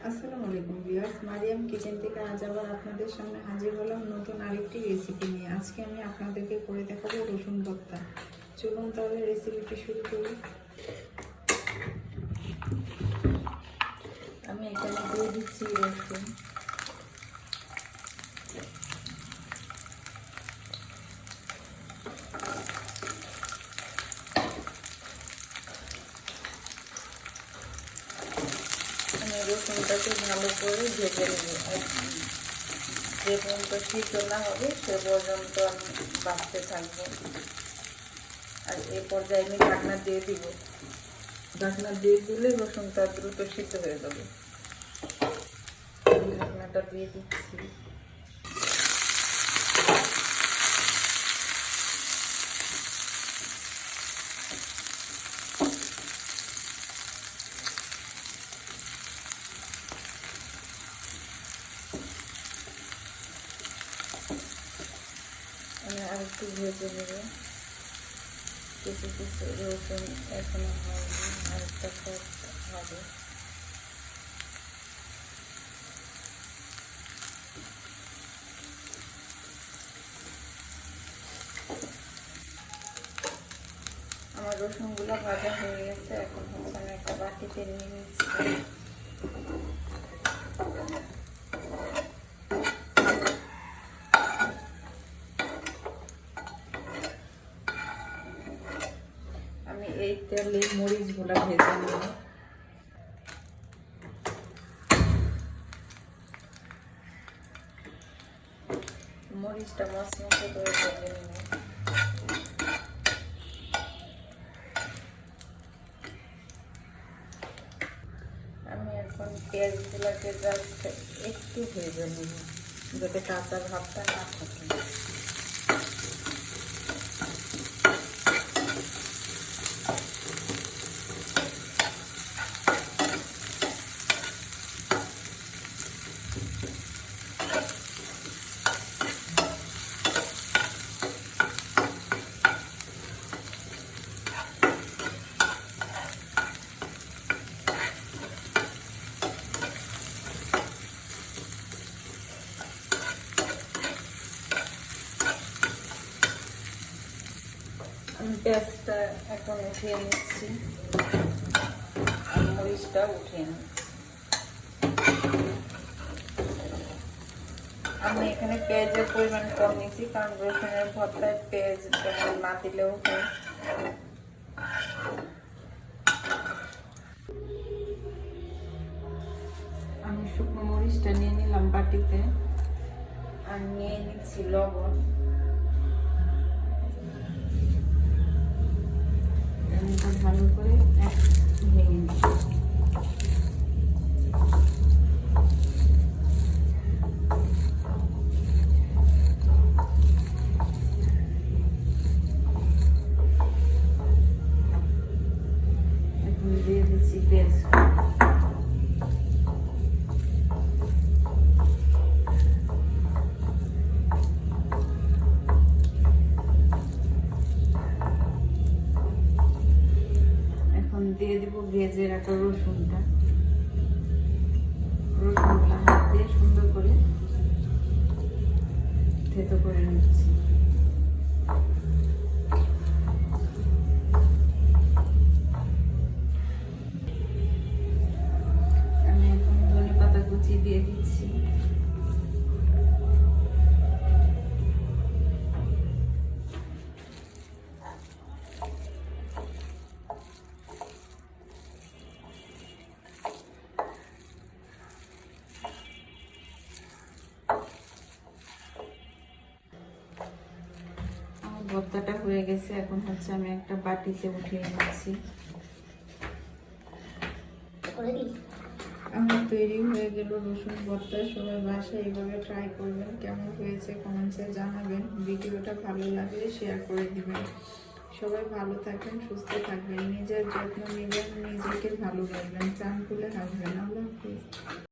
আসসালামু আলাইকুম viewers, Mariam kitchen থেকে আজ আবার আপনাদের সামনে হাজির হলাম নতুন আরেকটি রেসিপি নিয়ে। আজকে আমি আপনাদেরকে করে দেখাবো রসুন ভর্তা। চলুন তাহলে রেসিপিটি শুরু করি। আমি এখানে দিয়ে দিচ্ছি রসুন। আমি রসুনটাকে ভালো করে ভেজে নেব। যে পর্যন্ত সিদ্ধ না হবে সে পর্যন্ত আমি বাঁচতে থাকবো। আর এই পর্যায়ে আমি ঢাকনা দিয়ে দিব। ঢাকনা দিয়ে দিলে রসুনটা দ্রুত সিদ্ধ হয়ে যাবে। ঢাকনাটা দিয়ে দিচ্ছি। আমি আর একটু ভেজে নেব। কিছু কিছু রসুন এখনো হয়নি, আরেকটা হবে। আমার রসুনগুলো ভাজা হয়ে গেছে। এখন হচ্ছে আমি একটা বাটিতে নিয়ে নিচ্ছি। আমি এই তেলে মরিচগুলো ভেজে নেব। মরিচটা মচমচে করে ভেজে নেব। আমি এখন পেঁয়াজগুলোকে জাস্ট একটু ভেজে নেব, যাতে কাঁচা ভাবটা না থাকে। আমি পেঁয়াজটা এখন উঠিয়ে নিচ্ছি, মরিচটা উঠিয়ে নিচ্ছি। আমি এখানে পেঁয়াজের পরিমাণ কম নিচ্ছি, কারণ রসুনের ভর্তায় পেঁয়াজ তেমন না দিলেও হয়। আমি শুকনো মরিচটা নিয়ে নিলাম বাটিতে, আর নিয়ে নিচ্ছি লবণ। ভালো করে ভেঙে নিচ্ছি। এখন দিয়ে দিচ্ছি পেঁয়াজ। দিয়ে দিব ভেজে রাখা রসুনটা। রসুনটা হাত দিয়ে সুন্দর করে থেতো করে নিচ্ছি। আমি এখন ধনেপাতা কুচি দিয়ে দিচ্ছি। ভর্তাটা হয়ে গেছে। এখন হচ্ছে আমি একটা বাটিতে উঠিয়ে নিচ্ছি। আমার তৈরি হয়ে গেল রসুন ভর্তা। সবাই বাসায় এইভাবে ট্রাই করবেন। কেমন হয়েছে কমেন্টসে জানাবেন। ভিডিওটা ভালো লাগলে শেয়ার করে দিবেন। সবাই ভালো থাকবেন, সুস্থ থাকবেন, নিজের যত্ন নেবেন, নিজেকে ভালো রাখবেন, প্রাণ খুলে হাসবেন। আল্লাহ হাফিজ।